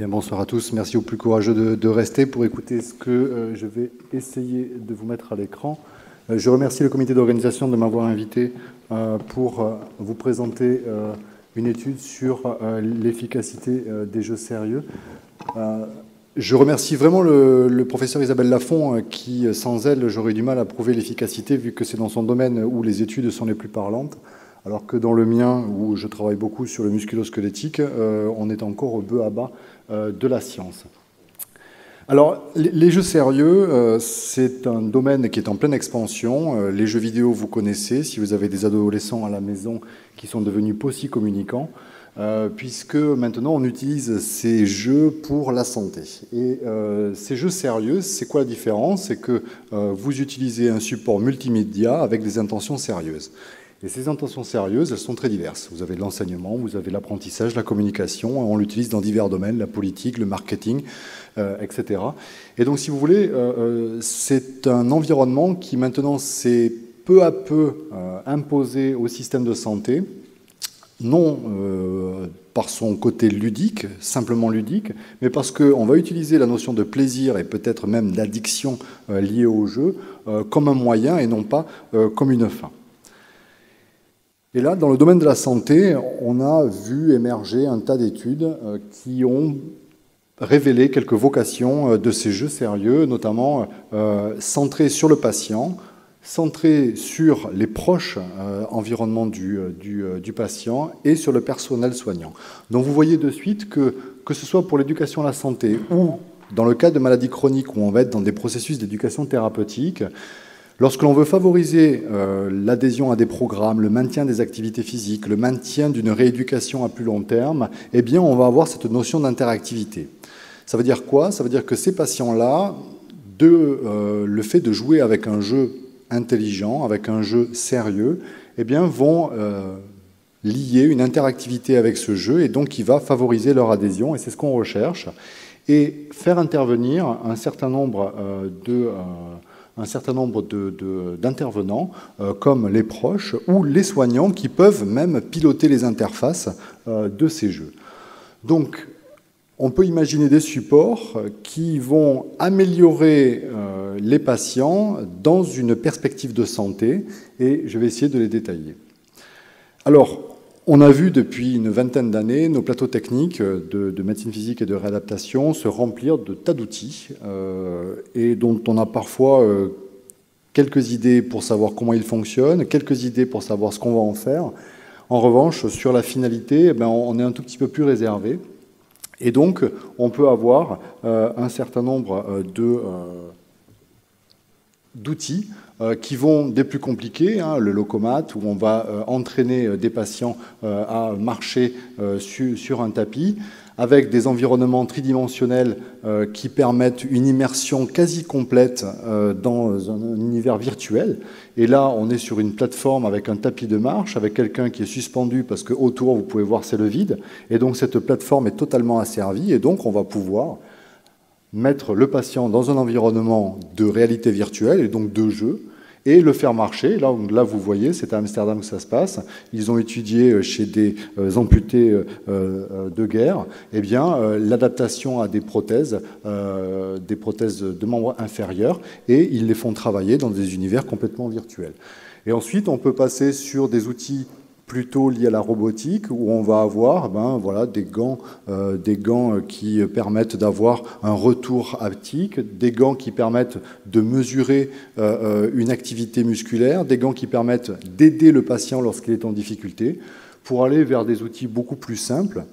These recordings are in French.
Bien, bonsoir à tous. Merci aux plus courageux de rester pour écouter ce que je vais essayer de vous mettre à l'écran. Je remercie le comité d'organisation de m'avoir invité pour vous présenter une étude sur l'efficacité des jeux sérieux. Je remercie vraiment le professeur Isabelle Lafont qui, sans elle, j'aurais du mal à prouver l'efficacité vu que c'est dans son domaine où les études sont les plus parlantes. Alors que dans le mien, où je travaille beaucoup sur le musculo-squelettique, on est encore au bas à bas de la science. Alors, les jeux sérieux, c'est un domaine qui est en pleine expansion. Les jeux vidéo, vous connaissez, si vous avez des adolescents à la maison qui sont devenus possi-communicants, puisque maintenant on utilise ces jeux pour la santé. Et ces jeux sérieux, c'est quoi la différence? C'est que vous utilisez un support multimédia avec des intentions sérieuses. Et ces intentions sérieuses, elles sont très diverses. Vous avez l'enseignement, vous avez l'apprentissage, la communication, on l'utilise dans divers domaines, la politique, le marketing, etc. Et donc, si vous voulez, c'est un environnement qui maintenant s'est peu à peu imposé au système de santé, non par son côté ludique, simplement ludique, mais parce qu'on va utiliser la notion de plaisir et peut-être même d'addiction liée au jeu comme un moyen et non pas comme une fin. Et là, dans le domaine de la santé, on a vu émerger un tas d'études qui ont révélé quelques vocations de ces jeux sérieux, notamment centrés sur le patient, centrés sur les proches environnements du patient et sur le personnel soignant. Donc vous voyez de suite que ce soit pour l'éducation à la santé ou dans le cas de maladies chroniques où on va être dans des processus d'éducation thérapeutique, lorsque l'on veut favoriser l'adhésion à des programmes, le maintien des activités physiques, le maintien d'une rééducation à plus long terme, eh bien, on va avoir cette notion d'interactivité. Ça veut dire quoi? Ça veut dire que ces patients-là, le fait de jouer avec un jeu intelligent, avec un jeu sérieux, eh bien, vont lier une interactivité avec ce jeu et donc qui va favoriser leur adhésion, et c'est ce qu'on recherche, et faire intervenir un certain nombre d'intervenants, comme les proches ou les soignants, qui peuvent même piloter les interfaces de ces jeux. Donc, on peut imaginer des supports qui vont améliorer les patients dans une perspective de santé, et je vais essayer de les détailler. Alors, on a vu depuis une vingtaine d'années nos plateaux techniques de médecine physique et de réadaptation se remplir de tas d'outils et dont on a parfois quelques idées pour savoir comment ils fonctionnent, quelques idées pour savoir ce qu'on va en faire. En revanche, sur la finalité, on est un tout petit peu plus réservé. Et donc, on peut avoir un certain nombre d'outils qui vont des plus compliqués, le Locomat, où on va entraîner des patients à marcher sur un tapis, avec des environnements tridimensionnels qui permettent une immersion quasi complète dans un univers virtuel. Et là, on est sur une plateforme avec un tapis de marche, avec quelqu'un qui est suspendu parce qu'autour, vous pouvez voir, c'est le vide. Et donc, cette plateforme est totalement asservie. Et donc, on va pouvoir mettre le patient dans un environnement de réalité virtuelle et donc de jeu, et le faire marcher. Là, vous voyez, c'est à Amsterdam que ça se passe. Ils ont étudié chez des amputés de guerre, eh bien, l'adaptation à des prothèses de membres inférieurs, et ils les font travailler dans des univers complètement virtuels. Et ensuite, on peut passer sur des outils plutôt liés à la robotique, où on va avoir des gants qui permettent d'avoir un retour haptique, des gants qui permettent de mesurer une activité musculaire, des gants qui permettent d'aider le patient lorsqu'il est en difficulté, pour aller vers des outils beaucoup plus simples,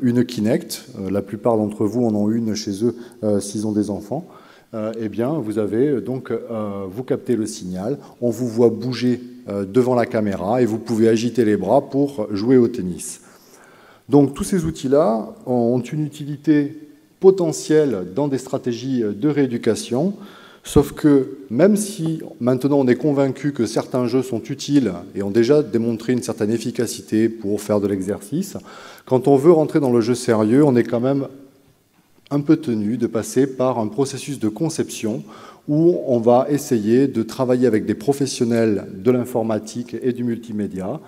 une Kinect, la plupart d'entre vous en ont une chez eux s'ils ont des enfants. Eh bien, vous avez donc, vous captez le signal, on vous voit bouger devant la caméra et vous pouvez agiter les bras pour jouer au tennis. Donc, tous ces outils-là ont une utilité potentielle dans des stratégies de rééducation, sauf que même si maintenant on est convaincu que certains jeux sont utiles et ont déjà démontré une certaine efficacité pour faire de l'exercice, quand on veut rentrer dans le jeu sérieux, on est quand même un peu tenu de passer par un processus de conception où on va essayer de travailler avec des professionnels de l'informatique et du multimédia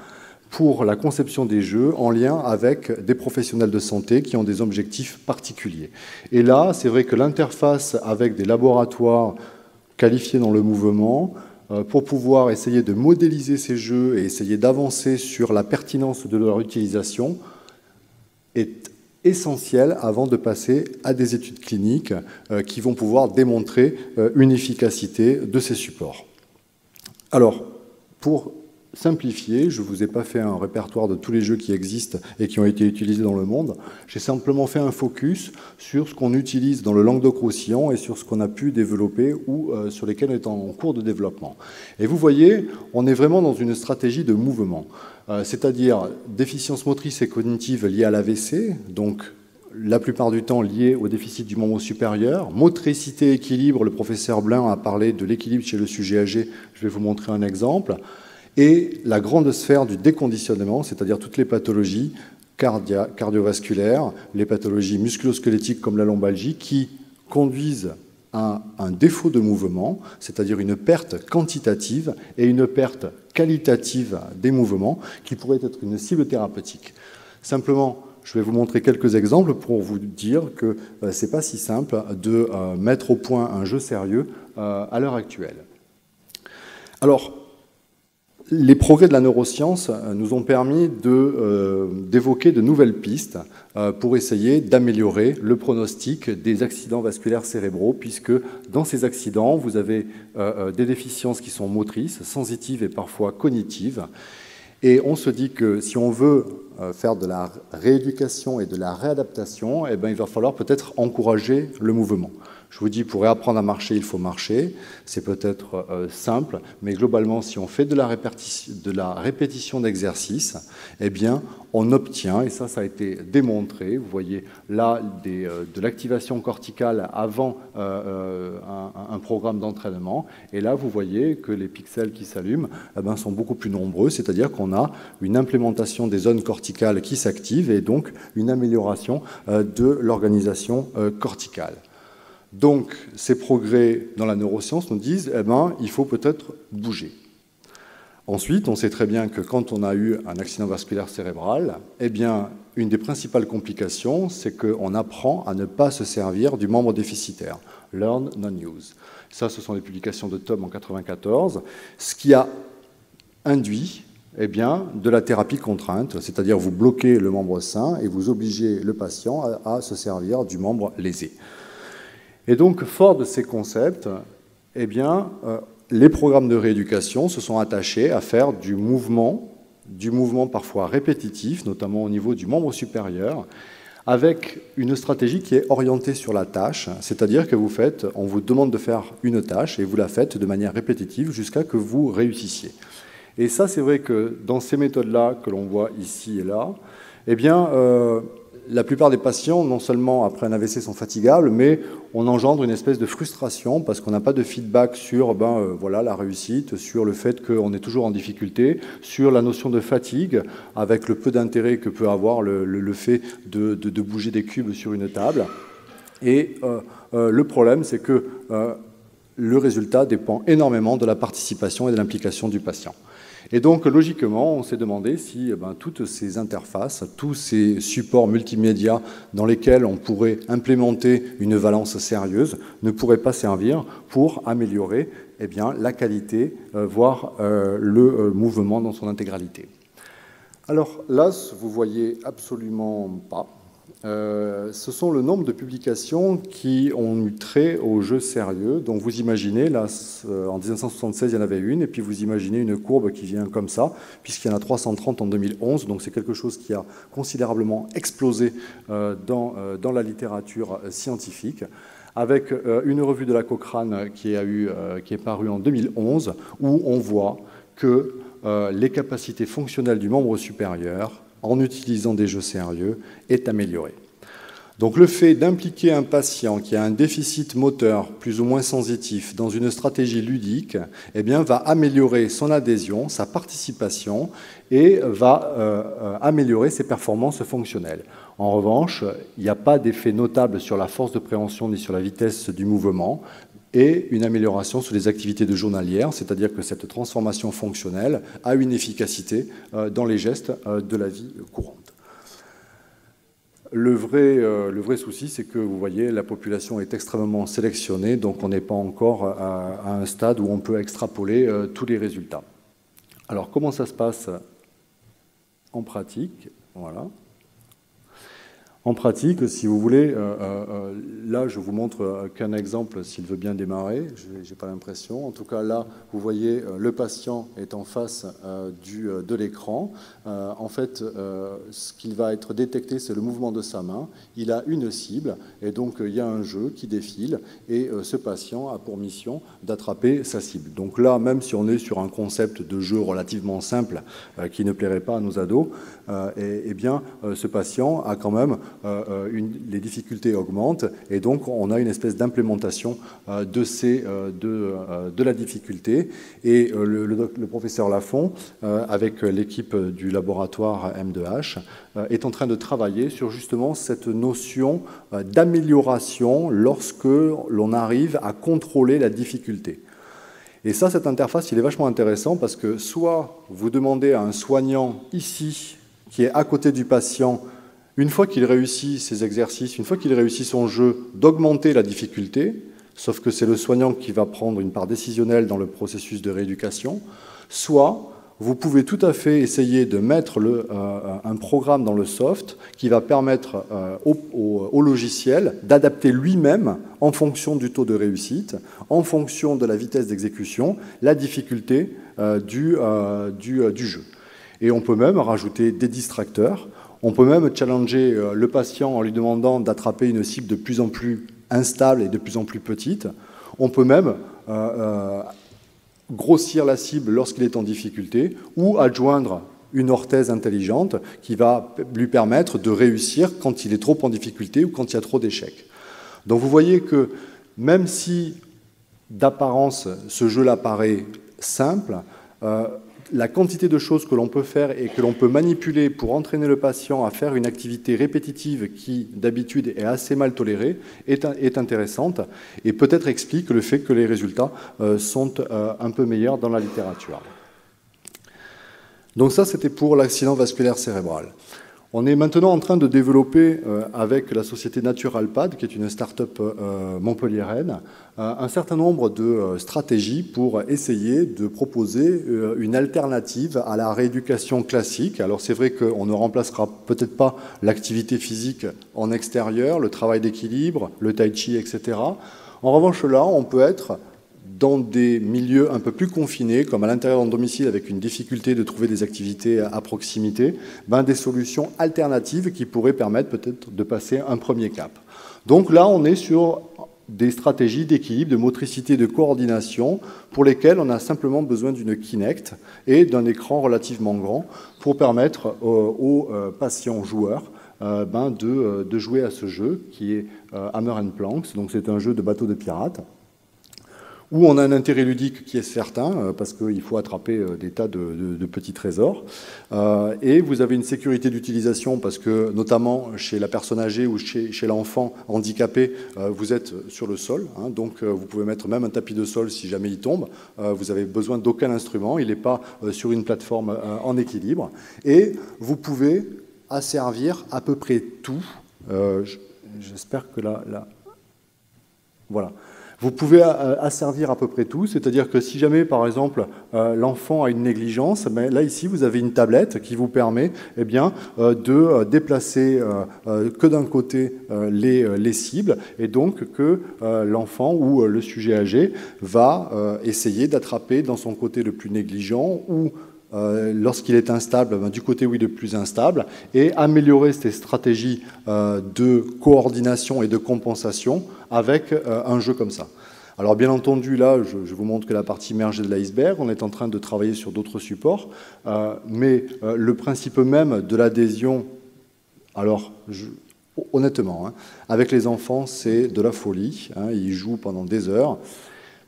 pour la conception des jeux en lien avec des professionnels de santé qui ont des objectifs particuliers. Et là, c'est vrai que l'interface avec des laboratoires qualifiés dans le mouvement, pour pouvoir essayer de modéliser ces jeux et essayer d'avancer sur la pertinence de leur utilisation, est essentiel avant de passer à des études cliniques qui vont pouvoir démontrer une efficacité de ces supports. Alors, pour simplifier, je ne vous ai pas fait un répertoire de tous les jeux qui existent et qui ont été utilisés dans le monde. J'ai simplement fait un focus sur ce qu'on utilise dans le Languedoc-Roussillon et sur ce qu'on a pu développer ou sur lesquels on est en cours de développement. Et vous voyez, on est vraiment dans une stratégie de mouvement, c'est-à-dire déficience motrice et cognitive liée à l'AVC, donc la plupart du temps liée au déficit du membre supérieur. Motricité, équilibre, le professeur Blin a parlé de l'équilibre chez le sujet âgé, je vais vous montrer un exemple. Et la grande sphère du déconditionnement, c'est-à-dire toutes les pathologies cardiovasculaires, les pathologies musculo-squelettiques comme la lombalgie, qui conduisent à un défaut de mouvement, c'est-à-dire une perte quantitative et une perte qualitative des mouvements, qui pourrait être une cible thérapeutique. Simplement, je vais vous montrer quelques exemples pour vous dire que ce n'est pas si simple de mettre au point un jeu sérieux à l'heure actuelle. Alors, les progrès de la neuroscience nous ont permis d'évoquer de nouvelles pistes pour essayer d'améliorer le pronostic des accidents vasculaires cérébraux, puisque dans ces accidents, vous avez des déficiences qui sont motrices, sensitives et parfois cognitives. Et on se dit que si on veut faire de la rééducation et de la réadaptation, eh bien, il va falloir peut-être encourager le mouvement. Je vous dis, pour réapprendre à marcher, il faut marcher. C'est peut-être simple, mais globalement, si on fait de la répétition d'exercices, eh bien, on obtient, et ça a été démontré, vous voyez là de l'activation corticale avant un programme d'entraînement, et là, vous voyez que les pixels qui s'allument sont beaucoup plus nombreux, c'est-à-dire qu'on a une implémentation des zones corticales qui s'activent et donc une amélioration de l'organisation corticale. Donc, ces progrès dans la neuroscience nous disent il faut peut-être bouger. Ensuite, on sait très bien que quand on a eu un accident vasculaire cérébral, une des principales complications, c'est qu'on apprend à ne pas se servir du membre déficitaire. Learn, non-use. Ça, ce sont les publications de Tom en 1994, ce qui a induit de la thérapie contrainte, c'est-à-dire vous bloquez le membre sain et vous obligez le patient à se servir du membre lésé. Et donc, fort de ces concepts, les programmes de rééducation se sont attachés à faire du mouvement parfois répétitif, notamment au niveau du membre supérieur, avec une stratégie qui est orientée sur la tâche, c'est-à-dire que on vous demande de faire une tâche et vous la faites de manière répétitive jusqu'à que vous réussissiez. Et ça, c'est vrai que dans ces méthodes-là que l'on voit ici et là, la plupart des patients, non seulement après un AVC, sont fatigables, mais on engendre une espèce de frustration parce qu'on n'a pas de feedback sur la réussite, sur le fait qu'on est toujours en difficulté, sur la notion de fatigue, avec le peu d'intérêt que peut avoir le fait de bouger des cubes sur une table. Et le problème, c'est que le résultat dépend énormément de la participation et de l'implication du patient. Et donc, logiquement, on s'est demandé si toutes ces interfaces, tous ces supports multimédia dans lesquels on pourrait implémenter une valence sérieuse ne pourraient pas servir pour améliorer la qualité, voire le mouvement dans son intégralité. Alors là, vous voyez absolument pas. Ce sont le nombre de publications qui ont eu trait au jeu sérieux. Donc vous imaginez, là, en 1976, il y en avait une, et puis vous imaginez une courbe qui vient comme ça, puisqu'il y en a 330 en 2011. Donc c'est quelque chose qui a considérablement explosé dans la littérature scientifique, avec une revue de la Cochrane qui est parue en 2011, où on voit que les capacités fonctionnelles du membre supérieur, en utilisant des jeux sérieux, est amélioré. Donc le fait d'impliquer un patient qui a un déficit moteur plus ou moins sensitif dans une stratégie ludique va améliorer son adhésion, sa participation et va améliorer ses performances fonctionnelles. En revanche, il n'y a pas d'effet notable sur la force de préhension ni sur la vitesse du mouvement. et une amélioration sur les activités de journalière, c'est-à-dire que cette transformation fonctionnelle a une efficacité dans les gestes de la vie courante. Le vrai souci, c'est que vous voyez, la population est extrêmement sélectionnée, donc on n'est pas encore à un stade où on peut extrapoler tous les résultats. Alors, comment ça se passe en pratique? Voilà. En pratique, si vous voulez, là, je vous montre qu'un exemple, s'il veut bien démarrer, je n'ai pas l'impression. En tout cas, là, vous voyez, le patient est en face de l'écran. En fait, ce qui va être détecté, c'est le mouvement de sa main. Il a une cible, et donc il y a un jeu qui défile, et ce patient a pour mission d'attraper sa cible. Donc là, même si on est sur un concept de jeu relativement simple, qui ne plairait pas à nos ados, eh bien, ce patient a quand même les difficultés augmentent et donc on a une espèce d'implémentation de la difficulté. Et le professeur Lafont, avec l'équipe du laboratoire M2H, est en train de travailler sur justement cette notion d'amélioration lorsque l'on arrive à contrôler la difficulté. Et ça, cette interface, il est vachement intéressant parce que soit vous demandez à un soignant ici, qui est à côté du patient, une fois qu'il réussit ses exercices, une fois qu'il réussit son jeu, d'augmenter la difficulté, sauf que c'est le soignant qui va prendre une part décisionnelle dans le processus de rééducation, soit vous pouvez tout à fait essayer de mettre un programme dans le soft qui va permettre au logiciel d'adapter lui-même, en fonction du taux de réussite, en fonction de la vitesse d'exécution, la difficulté du jeu. Et on peut même rajouter des distracteurs. On peut même challenger le patient en lui demandant d'attraper une cible de plus en plus instable et de plus en plus petite. On peut même grossir la cible lorsqu'il est en difficulté ou adjoindre une orthèse intelligente qui va lui permettre de réussir quand il est trop en difficulté ou quand il y a trop d'échecs. Donc vous voyez que même si d'apparence ce jeu-là paraît simple, la quantité de choses que l'on peut faire et que l'on peut manipuler pour entraîner le patient à faire une activité répétitive qui, d'habitude, est assez mal tolérée, est intéressante et peut-être explique le fait que les résultats sont un peu meilleurs dans la littérature. Donc ça, c'était pour l'accident vasculaire cérébral. On est maintenant en train de développer, avec la société Naturalpad, qui est une start-up montpelliéraine, un certain nombre de stratégies pour essayer de proposer une alternative à la rééducation classique. Alors c'est vrai qu'on ne remplacera peut-être pas l'activité physique en extérieur, le travail d'équilibre, le tai chi, etc. En revanche, là, on peut être dans des milieux un peu plus confinés, comme à l'intérieur d'un domicile avec une difficulté de trouver des activités à proximité, des solutions alternatives qui pourraient permettre peut-être de passer un premier cap. Donc là, on est sur des stratégies d'équilibre, de motricité, de coordination, pour lesquelles on a simplement besoin d'une Kinect et d'un écran relativement grand pour permettre aux patients joueurs de jouer à ce jeu qui est Hammer and Planks. Donc c'est un jeu de bateau de pirates, où on a un intérêt ludique qui est certain, parce qu'il faut attraper des tas de petits trésors. Et vous avez une sécurité d'utilisation, parce que notamment chez la personne âgée ou chez l'enfant handicapé, vous êtes sur le sol. Donc vous pouvez mettre même un tapis de sol si jamais il tombe. Vous n'avez besoin d'aucun instrument, il n'est pas sur une plateforme en équilibre. Et vous pouvez asservir à peu près tout. J'espère que là... Voilà. Vous pouvez asservir à peu près tout, c'est-à-dire que si jamais, par exemple, l'enfant a une négligence, là, ici, vous avez une tablette qui vous permet de déplacer que d'un côté les cibles, et donc que l'enfant ou le sujet âgé va essayer d'attraper dans son côté le plus négligent ou lorsqu'il est instable, du côté où il est plus instable, et améliorer ces stratégies de coordination et de compensation avec un jeu comme ça. Alors bien entendu, là, je vous montre que la partie immergée de l'iceberg, on est en train de travailler sur d'autres supports, mais le principe même de l'adhésion, alors honnêtement, avec les enfants, c'est de la folie, ils jouent pendant des heures.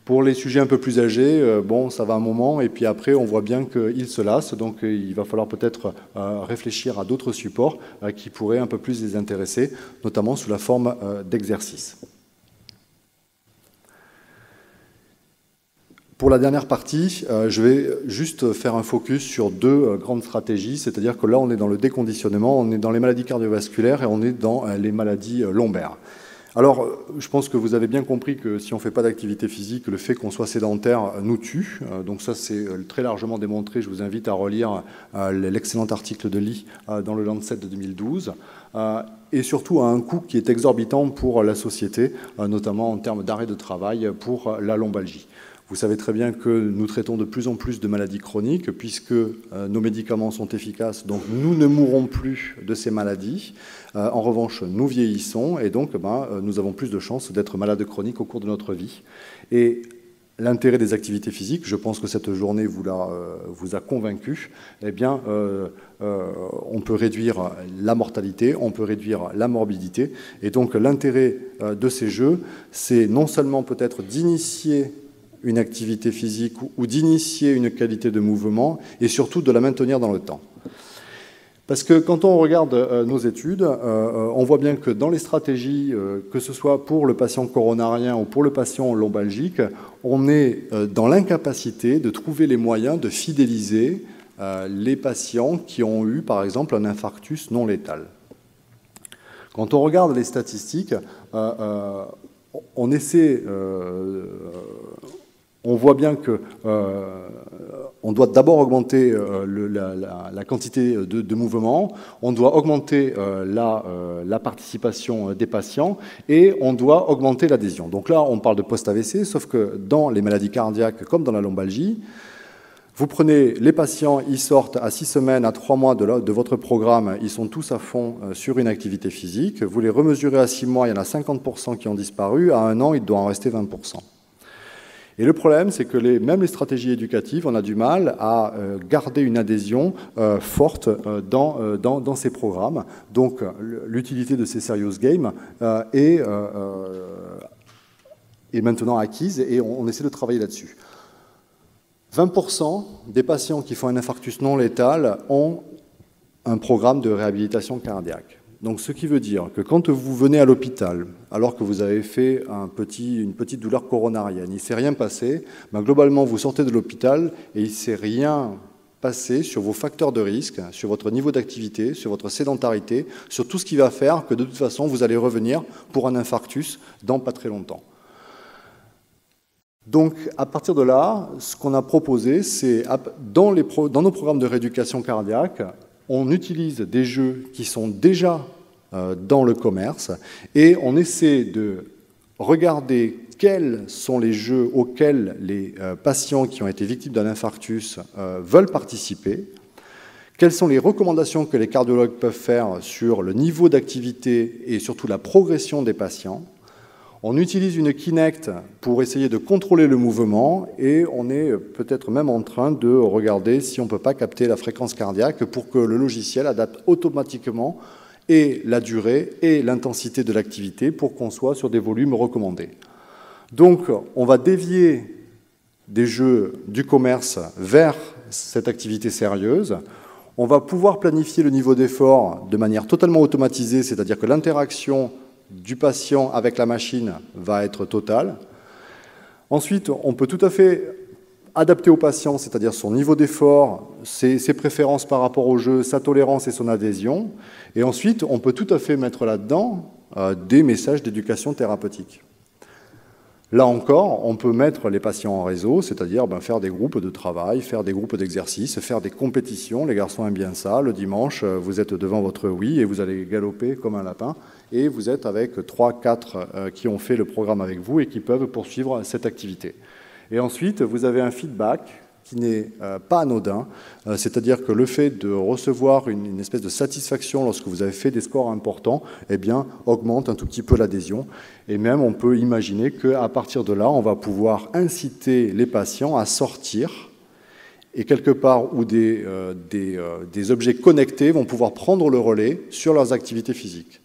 Pour les sujets un peu plus âgés, ça va un moment, et puis après, on voit bien qu'ils se lassent, donc il va falloir peut-être réfléchir à d'autres supports qui pourraient un peu plus les intéresser, notamment sous la forme d'exercices. Pour la dernière partie, je vais juste faire un focus sur deux grandes stratégies, c'est-à-dire que là, on est dans le déconditionnement, on est dans les maladies cardiovasculaires et on est dans les maladies lombaires. Alors, je pense que vous avez bien compris que si on ne fait pas d'activité physique, le fait qu'on soit sédentaire nous tue. Donc ça, c'est très largement démontré. Je vous invite à relire l'excellent article de Lee dans le Lancet de 2012. Et surtout à un coût qui est exorbitant pour la société, notamment en termes d'arrêt de travail pour la lombalgie. Vous savez très bien que nous traitons de plus en plus de maladies chroniques puisque nos médicaments sont efficaces, donc nous ne mourrons plus de ces maladies. En revanche, nous vieillissons et donc nous avons plus de chances d'être malades chroniques au cours de notre vie. Et l'intérêt des activités physiques, je pense que cette journée vous a convaincu, eh bien, on peut réduire la mortalité, on peut réduire la morbidité. Et donc l'intérêt de ces jeux, c'est non seulement peut-être d'initier une activité physique ou d'initier une qualité de mouvement et surtout de la maintenir dans le temps. Parce que quand on regarde nos études, on voit bien que dans les stratégies, que ce soit pour le patient coronarien ou pour le patient lombalgique, on est dans l'incapacité de trouver les moyens de fidéliser les patients qui ont eu, par exemple, un infarctus non létal. Quand on regarde les statistiques, on essaie... On voit bien qu'on doit d'abord augmenter la quantité de mouvements, on doit augmenter la participation des patients et on doit augmenter l'adhésion. Donc là, on parle de post-AVC, sauf que dans les maladies cardiaques comme dans la lombalgie, vous prenez les patients, ils sortent à 6 semaines, à 3 mois de votre programme, ils sont tous à fond sur une activité physique. Vous les remesurez à 6 mois, il y en a 50% qui ont disparu, à 1 an, il doit en rester 20%. Et le problème, c'est que même les stratégies éducatives, on a du mal à garder une adhésion forte dans ces programmes. Donc, l'utilité de ces serious games est maintenant acquise et on essaie de travailler là-dessus. 20% des patients qui font un infarctus non létal ont un programme de réhabilitation cardiaque. Donc, ce qui veut dire que quand vous venez à l'hôpital, alors que vous avez fait une petite douleur coronarienne, il ne s'est rien passé, globalement, vous sortez de l'hôpital et il ne s'est rien passé sur vos facteurs de risque, sur votre niveau d'activité, sur votre sédentarité, sur tout ce qui va faire que de toute façon, vous allez revenir pour un infarctus dans pas très longtemps. Donc, à partir de là, ce qu'on a proposé, c'est dans nos programmes de rééducation cardiaque, on utilise des jeux qui sont déjà dans le commerce et on essaie de regarder quels sont les jeux auxquels les patients qui ont été victimes d'un infarctus veulent participer, quelles sont les recommandations que les cardiologues peuvent faire sur le niveau d'activité et surtout la progression des patients. On utilise une Kinect pour essayer de contrôler le mouvement et on est peut-être même en train de regarder si on ne peut pas capter la fréquence cardiaque pour que le logiciel adapte automatiquement et la durée et l'intensité de l'activité pour qu'on soit sur des volumes recommandés. Donc, on va dévier des jeux du commerce vers cette activité sérieuse. On va pouvoir planifier le niveau d'effort de manière totalement automatisée, c'est-à-dire que l'interaction du patient avec la machine va être totale. Ensuite, on peut tout à fait adapter au patient, c'est-à-dire son niveau d'effort, ses préférences par rapport au jeu, sa tolérance et son adhésion. Et ensuite, on peut tout à fait mettre là-dedans des messages d'éducation thérapeutique. Là encore, on peut mettre les patients en réseau, c'est-à-dire faire des groupes de travail, faire des groupes d'exercice, faire des compétitions. Les garçons aiment bien ça. Le dimanche, vous êtes devant votre Wii et vous allez galoper comme un lapin. Et vous êtes avec 3-4 qui ont fait le programme avec vous et qui peuvent poursuivre cette activité. Et ensuite, vous avez un feedback qui n'est pas anodin, c'est-à-dire que le fait de recevoir une espèce de satisfaction lorsque vous avez fait des scores importants, eh bien, augmente un tout petit peu l'adhésion. Et même, on peut imaginer qu'à partir de là, on va pouvoir inciter les patients à sortir et quelque part où des objets connectés vont pouvoir prendre le relais sur leurs activités physiques.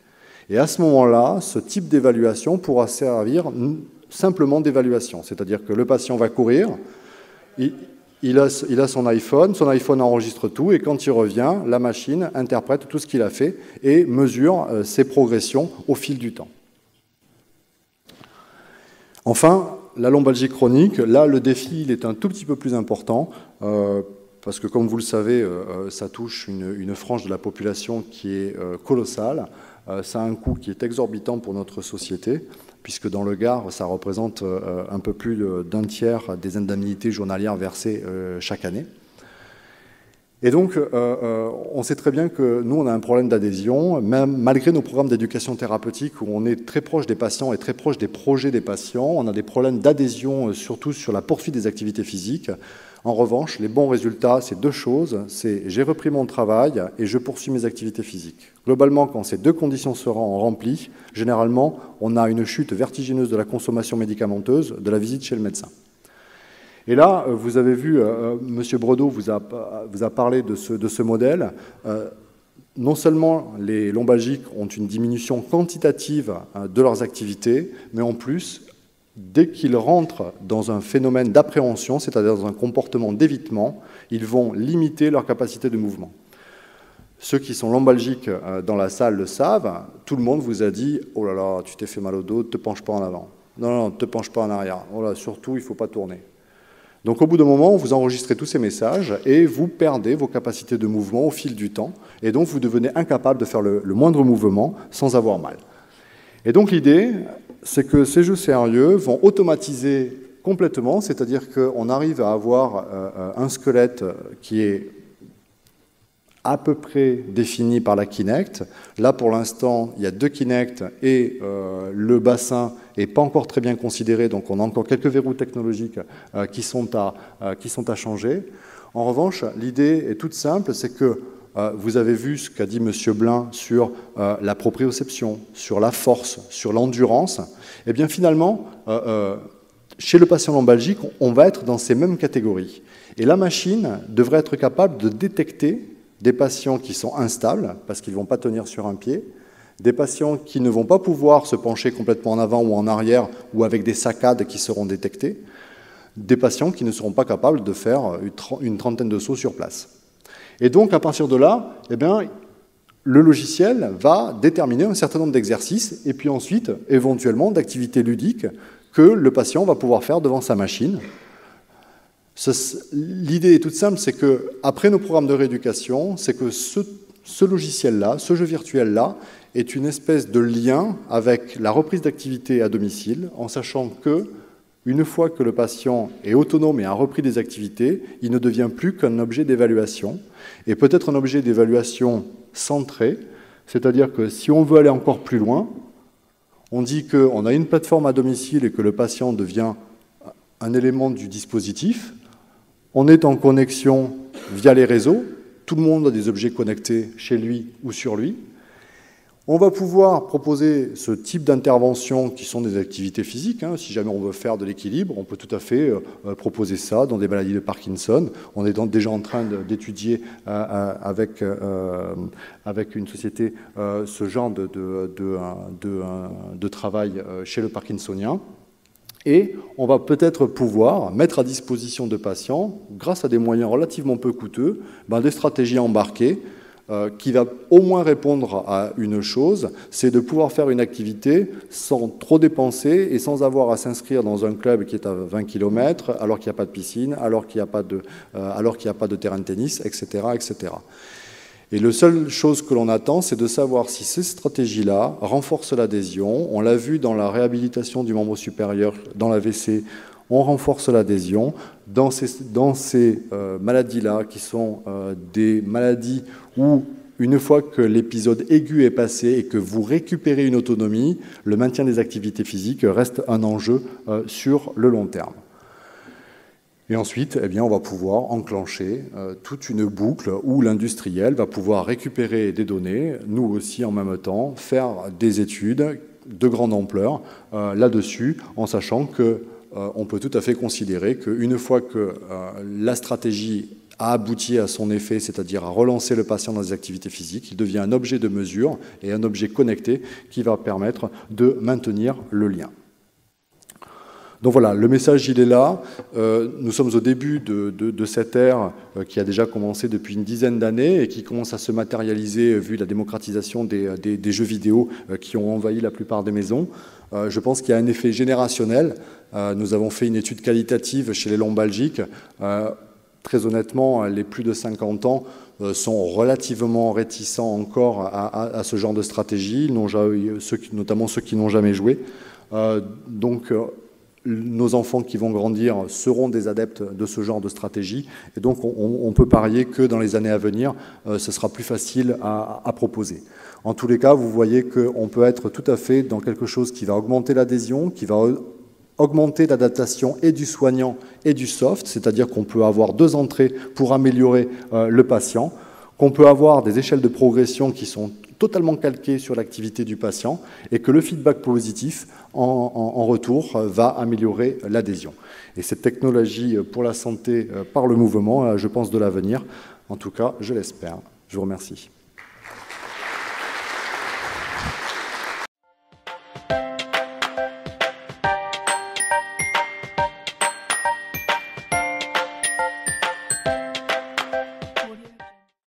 Et à ce moment-là, ce type d'évaluation pourra servir simplement d'évaluation, c'est-à-dire que le patient va courir, il a son iPhone enregistre tout, et quand il revient, la machine interprète tout ce qu'il a fait et mesure ses progressions au fil du temps. Enfin, la lombalgie chronique, là, le défi, il est un tout petit peu plus important, parce que, comme vous le savez, ça touche une frange de la population qui est colossale. Ça a un coût qui est exorbitant pour notre société, puisque dans le Gard, ça représente un peu plus d'un tiers des indemnités journalières versées chaque année. Et donc, on sait très bien que nous, on a un problème d'adhésion, même malgré nos programmes d'éducation thérapeutique où on est très proche des patients et très proche des projets des patients, on a des problèmes d'adhésion, surtout sur la poursuite des activités physiques. En revanche, les bons résultats, c'est deux choses, c'est j'ai repris mon travail et je poursuis mes activités physiques. Globalement, quand ces deux conditions seront remplies, généralement, on a une chute vertigineuse de la consommation médicamenteuse, de la visite chez le médecin. Et là, vous avez vu, M. Bredeau vous a parlé de ce modèle. Non seulement les lombalgiques ont une diminution quantitative de leurs activités, mais en plus, dès qu'ils rentrent dans un phénomène d'appréhension, c'est-à-dire dans un comportement d'évitement, ils vont limiter leur capacité de mouvement. Ceux qui sont lombalgiques dans la salle le savent, tout le monde vous a dit « Oh là là, tu t'es fait mal au dos, ne te penche pas en avant. Non, non, ne te penche pas en arrière. Oh là, surtout, il ne faut pas tourner. » Donc au bout d'un moment, vous enregistrez tous ces messages et vous perdez vos capacités de mouvement au fil du temps, et donc vous devenez incapable de faire le moindre mouvement sans avoir mal. Et donc l'idée, c'est que ces jeux sérieux vont automatiser complètement, c'est-à-dire qu'on arrive à avoir un squelette qui est à peu près défini par la Kinect. Là, pour l'instant, il y a 2 Kinect et le bassin n'est pas encore très bien considéré, donc on a encore quelques verrous technologiques qui sont à changer. En revanche, l'idée est toute simple, c'est que vous avez vu ce qu'a dit M. Blin sur la proprioception, sur la force, sur l'endurance. Eh bien, finalement, chez le patient lombalgique, on va être dans ces mêmes catégories. Et la machine devrait être capable de détecter des patients qui sont instables, parce qu'ils ne vont pas tenir sur un pied, des patients qui ne vont pas pouvoir se pencher complètement en avant ou en arrière, ou avec des saccades qui seront détectées, des patients qui ne seront pas capables de faire une trentaine de sauts sur place. Et donc, à partir de là, eh bien, le logiciel va déterminer un certain nombre d'exercices, et puis ensuite, éventuellement, d'activités ludiques que le patient va pouvoir faire devant sa machine. L'idée est toute simple, c'est qu'après nos programmes de rééducation, c'est que ce logiciel-là, ce jeu virtuel-là, est une espèce de lien avec la reprise d'activité à domicile, en sachant que, une fois que le patient est autonome et a repris des activités, il ne devient plus qu'un objet d'évaluation, et peut-être un objet d'évaluation centré, c'est-à-dire que si on veut aller encore plus loin, on dit qu'on a une plateforme à domicile et que le patient devient un élément du dispositif. On est en connexion via les réseaux. Tout le monde a des objets connectés chez lui ou sur lui. On va pouvoir proposer ce type d'intervention qui sont des activités physiques. Si jamais on veut faire de l'équilibre, on peut tout à fait proposer ça dans des maladies de Parkinson. On est déjà en train d'étudier avec une société ce genre de travail chez le Parkinsonien. Et on va peut-être pouvoir mettre à disposition de patients, grâce à des moyens relativement peu coûteux, des stratégies embarquées qui va au moins répondre à une chose, c'est de pouvoir faire une activité sans trop dépenser et sans avoir à s'inscrire dans un club qui est à 20 km, alors qu'il n'y a pas de piscine, alors qu'il n'y a pas de terrain de tennis, etc., etc. Et la seule chose que l'on attend, c'est de savoir si ces stratégies-là renforcent l'adhésion. On l'a vu dans la réhabilitation du membre supérieur, dans l'AVC, on renforce l'adhésion. Dans ces maladies-là, qui sont des maladies où, une fois que l'épisode aigu est passé et que vous récupérez une autonomie, le maintien des activités physiques reste un enjeu sur le long terme. Et ensuite, eh bien, on va pouvoir enclencher toute une boucle où l'industriel va pouvoir récupérer des données, nous aussi en même temps, faire des études de grande ampleur là-dessus, en sachant qu'on peut tout à fait considérer qu'une fois que la stratégie a abouti à son effet, c'est-à-dire à relancer le patient dans des activités physiques, il devient un objet de mesure et un objet connecté qui va permettre de maintenir le lien. Donc voilà, le message, il est là. Nous sommes au début de cette ère qui a déjà commencé depuis une dizaine d'années et qui commence à se matérialiser vu la démocratisation des jeux vidéo qui ont envahi la plupart des maisons. Je pense qu'il y a un effet générationnel. Nous avons fait une étude qualitative chez les lombalgiques. Très honnêtement, les plus de 50 ans sont relativement réticents encore à ce genre de stratégie, notamment ceux qui n'ont jamais joué. Donc, nos enfants qui vont grandir seront des adeptes de ce genre de stratégie. Et donc, on peut parier que dans les années à venir, ce sera plus facile à proposer. En tous les cas, vous voyez qu'on peut être tout à fait dans quelque chose qui va augmenter l'adhésion, qui va augmenter l'adaptation et du soignant et du soft, c'est-à-dire qu'on peut avoir 2 entrées pour améliorer le patient, qu'on peut avoir des échelles de progression qui sont totalement calquées sur l'activité du patient et que le feedback positif, en retour, va améliorer l'adhésion. Et cette technologie pour la santé par le mouvement, je pense de l'avenir. En tout cas, je l'espère. Je vous remercie.